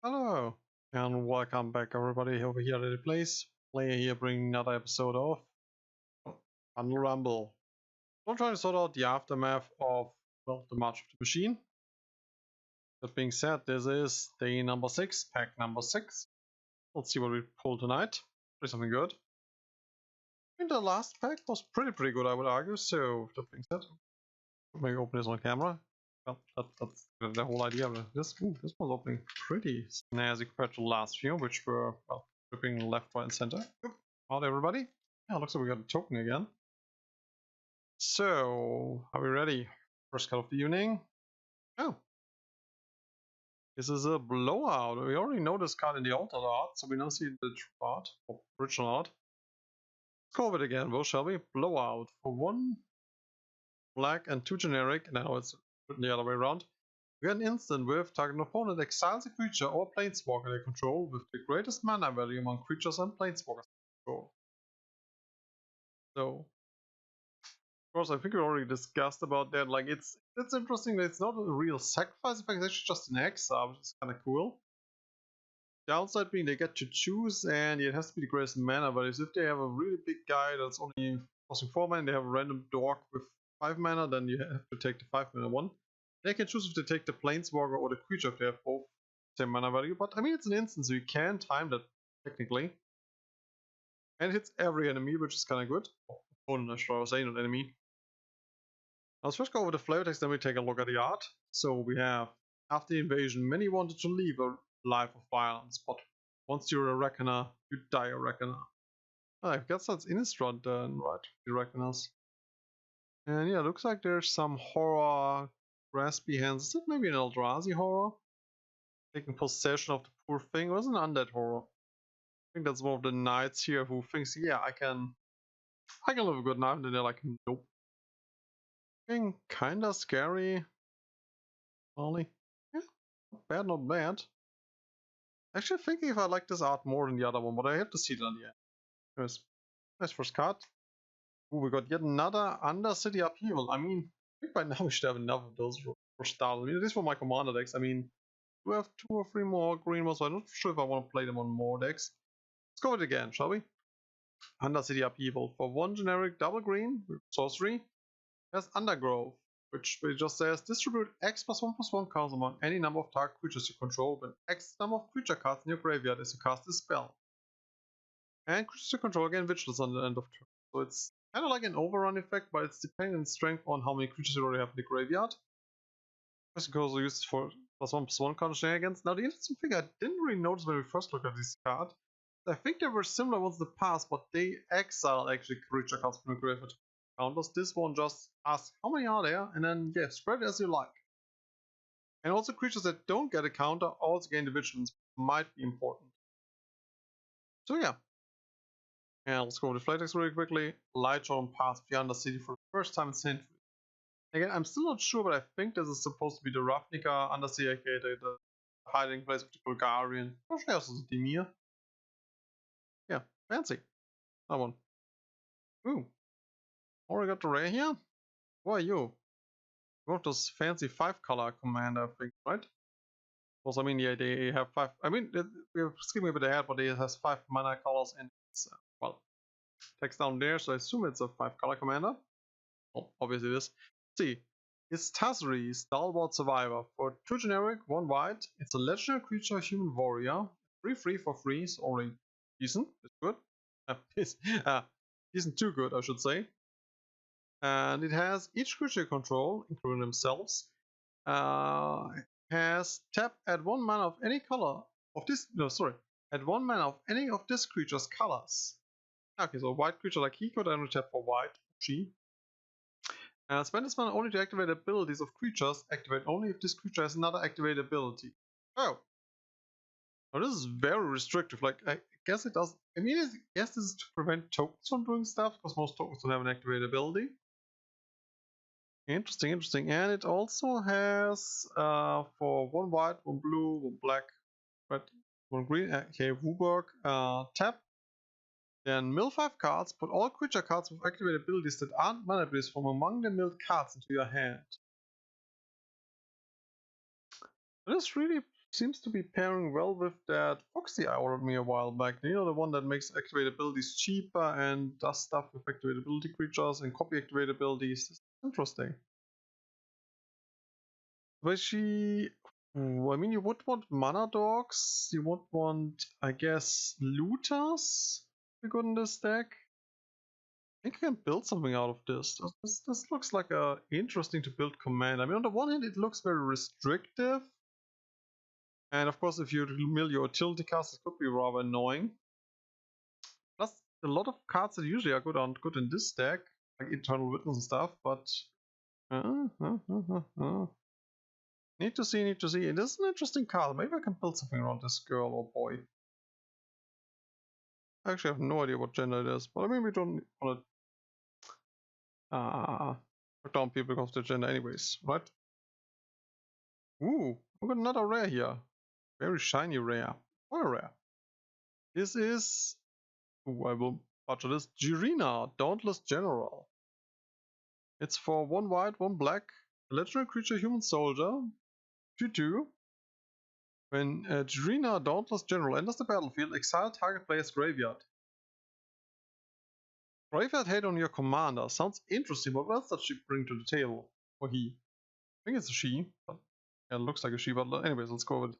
Hello, and welcome back everybody over here at the place. Player here bringing another episode of Unreal Rumble. I'm trying to sort out the aftermath of, well, the March of the Machine. That being said, this is day number 6, pack number 6. Let's see what we pull tonight. Probably something good. I think the last pack was pretty good, I would argue, so that being said, maybe open this on camera. Well, that's the whole idea of this. This was opening pretty snazzy compared to the last few, which were, well, flipping left, right, and center. Howdy, everybody. Yeah, looks like we got a token again. So, are we ready? First cut of the evening. Oh. This is a blowout. We already know this card in the altered art, so we now see the true art, or original art. Let's go over it again, well, shall we? Blowout. For 1 black and 2 generic, now it's written the other way around. We get an instant with target opponent exiles a creature or planeswalker they control with the greatest mana value among creatures and planeswalkers they control. So, of course, I think we already discussed about that. Like, it's interesting that it's not a real sacrifice effect, it's actually just an exile, which is kind of cool. Downside being they get to choose, and it has to be the greatest mana values. If they have a really big guy that's only costing 4 mana, and they have a random dog with 5 mana, then you have to take the 5 mana one. They can choose if they take the planeswalker or the creature if they have both same mana value, but I mean it's an instance, so you can time that technically. And it hits every enemy, which is kind of good. Oh, opponent, I should say, not enemy. Now let's first go over the flavor text, then we take a look at the art. So we have, after the invasion, many wanted to leave a life of violence, but once you're a reckoner, you die a reckoner. I guess that's Innistrad then, right? The reckoners. And yeah, looks like there's some horror graspy hands. Is it maybe an Eldrazi horror? Taking possession of the poor thing. It was an undead horror. I think that's one of the knights here who thinks, yeah, I can live a good life, and then they're like, nope. Being kinda scary. Only, yeah, not bad. Actually thinking if I like this art more than the other one, but I have to see it on the end. Anyways, nice first card. Ooh, we got yet another Undercity Upheaval. I mean, I think by now we should have enough of those for start. I mean, at least for my commander decks. I mean, we have 2 or 3 more green ones, so I'm not sure if I want to play them on more decks. Let's go with it again, shall we? Undercity Upheaval. For 1 generic double green with sorcery, there's Undergrowth, which just says distribute X+1/+1 cards among any number of target creatures you control when X number of creature cards in your graveyard as you cast this spell. And creatures you control gain vigilance on the end of turn. So it's kind of like an overrun effect, but it's depending on strength on how many creatures you already have in the graveyard. This can also used for +1/+1 card shenanigans. Now the interesting thing I didn't really notice when we first looked at this card, I think there were similar ones in the past, but they exile actually creature cards from the graveyard counters. This one just asks how many are there, and then yeah, spread it as you like. And also creatures that don't get a counter also gain the vigilance, might be important. So yeah. And let's go over the flight text really quickly. Lightshone passed the Undercity for the first time in centuries. Again, I'm still not sure, but I think this is supposed to be the Ravnica Undercity, aka the hiding place of the Bulgarian. Probably also the Dimir. Yeah, fancy. That one. Ooh. Already got the rare here? Who are you? One of those fancy 5-color commander things, right? Because I mean, yeah, they have 5. I mean, we're skipping a bit ahead, but it has 5 mana colors and it's, well, text down there, so I assume it's a 5-color commander. Well, obviously it is. Let's see. It's Tazri, Stalwart Survivor. For 2 generic, 1 white. It's a legendary creature, human warrior. 3/3 for free, so already decent. It's good. Decent too good, I should say. And it has each creature you control, including themselves, has tap at 1 mana of any color of this. No, sorry, at 1 mana of any of this creature's colors. Okay, so a white creature like he could only tap for white. She. Spend this mana only to activate abilities of creatures. Activate only if this creature has another activate ability. Oh. Now this is very restrictive. Like, I guess it does. I mean, I guess this is to prevent tokens from doing stuff, because most tokens don't have an activate ability. Interesting, interesting. And it also has, for 1 white, 1 blue, 1 black, red, 1 green, okay, Wooburg, tap. Then mill 5 cards, put all creature cards with activated abilities that aren't mana abilities from among the milled cards into your hand. That is really seems to be pairing well with that Foxy I ordered me a while back. You know, the one that makes activated abilities cheaper and does stuff with activated ability creatures and copy activated abilities. This is interesting. But she... I mean, you would want mana dogs. You would want, I guess, looters to be good in this deck. I think I can build something out of this. This looks like a interesting to build command. I mean, on the one hand, it looks very restrictive. And of course, if you mill your utility cards, it could be rather annoying. Plus, a lot of cards that usually are good aren't good in this deck, like Eternal Witness and stuff, but... Need to see, need to see. It is an interesting card. Maybe I can build something around this girl or boy. I actually have no idea what gender it is, but I mean, we don't want to put down people because of their gender anyways, right? Ooh, we got another rare here. Very shiny rare. What a rare. This is... Ooh, I will butcher this. Jirina, Dauntless General. It's for 1 white, 1 black. A legendary creature, human soldier. 2/2. When Jirina, Dauntless General enters the battlefield, exile target player's graveyard. Graveyard hate on your commander. Sounds interesting, but what else does she bring to the table? Or he? I think it's a she. But yeah, it looks like a she, but anyways, let's go with it.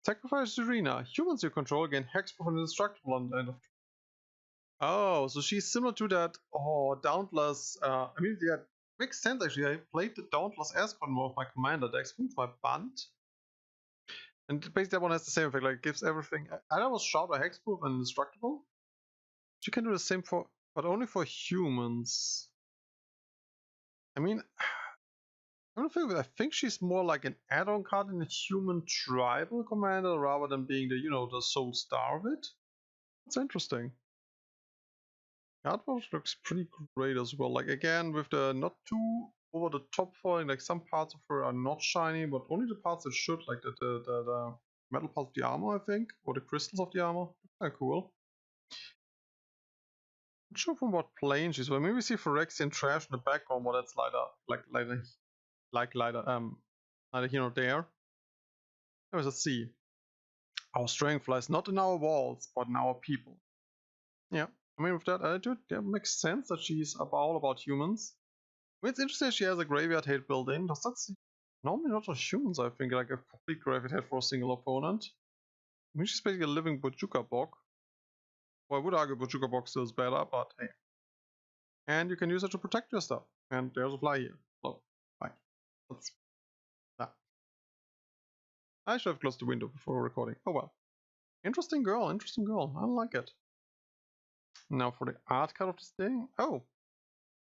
Sacrifice Jirina. Humans you control gain hexproof and indestructible on the end of. Oh, so she's similar to that. Oh, Dauntless. I mean, yeah, makes sense actually. I played the Dauntless Escort in one of my commander decks. I think it's my Band. And basically, that one has the same effect. Like, it gives everything. I was Shout or hexproof and indestructible. She can do the same for, but only for humans. I mean, I think she's more like an add-on card in a human tribal commander rather than being the, you know, the sole star of it. That's interesting. Artwork looks pretty great as well. Like, again, with the not too over the top foiling, like some parts of her are not shiny, but only the parts that should, like the metal parts of the armor, I think, or the crystals of the armor. Kind of cool. Not sure from what plane she's. Well, maybe we see Phyrexian trash in the background, but that's neither here nor there. Anyways, let's see. Our strength lies not in our walls, but in our people. Yeah, I mean, with that attitude, yeah, it makes sense that she's all about humans. I mean, it's interesting she has a graveyard hate built in. That's normally not for humans, I think, like a complete graveyard hate for a single opponent. I mean, she's basically a living Bojuka Bog. Well, I would argue Bojuka Bog still is better, but hey. And you can use it to protect your stuff. And there's a fly here. So, fine. That's that. I should have closed the window before recording. Oh well. Interesting girl, interesting girl. I like it. Now for the art card of this thing. Oh,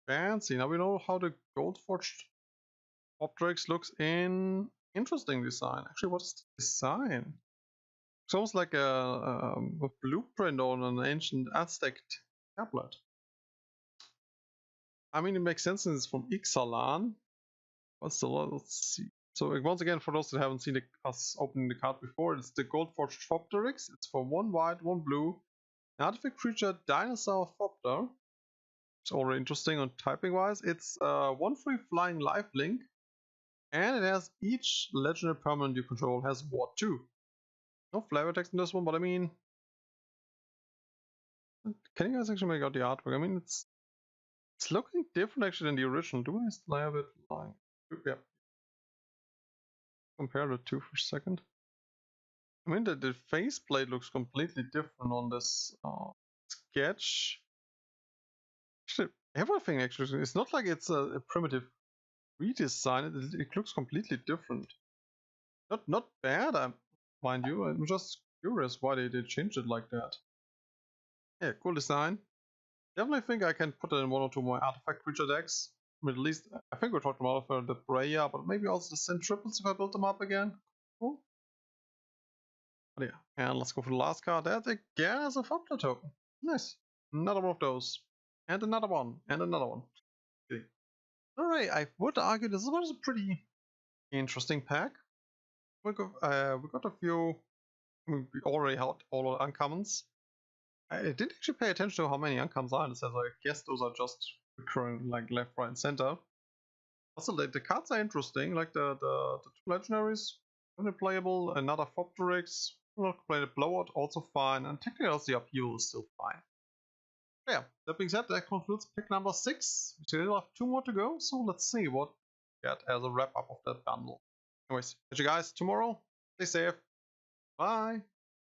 fancy. Now we know how the gold forged Optrix looks in interesting design. Actually, what's the design? It's almost like a blueprint on an ancient Aztec tablet. I mean, it makes sense since it's from Ixalan. What's the let's see. So once again, for those that haven't seen us opening the card before, it's the gold forged Optrix. It's for 1 white, 1 blue. An artifact creature, Dinosaur Thopter. It's already interesting on typing wise. It's 1/3 flying lifelink, and it has each legendary permanent you control has Ward 2. No flavor text in this one, but I mean, can you guys actually make out the artwork? I mean, it's looking different actually than the original. Do I still have it lying? Yeah. Compare the two for a second. I mean, the faceplate looks completely different on this sketch. Actually, everything actually. It's not like it's a primitive redesign. It looks completely different. Not bad, mind you. I'm just curious why they changed it like that. Yeah, cool design. Definitely think I can put it in 1 or 2 more artifact creature decks. I mean, at least I think we talked about the Breya, but maybe also the Centriples if I build them up again. Cool. But yeah, and let's go for the last card. That again is a Fopter token. Nice. Another one of those. And another one. And another one. Okay. Alright, I would argue this was a pretty interesting pack. We got a few. I mean, we already had all the uncommons. I didn't actually pay attention to how many uncommons are in this, as I guess those are just recurring, like left, right, and center. Also, the cards are interesting, like the 2 legendaries. unplayable, another Fopterix, not play the Blowout, also fine, and technically the upheaval is still fine. Yeah, that being said, that concludes pick number 6. We still have 2 more to go, so let's see what we get as a wrap up of that bundle. Anyways, catch you guys tomorrow. Stay safe. Bye.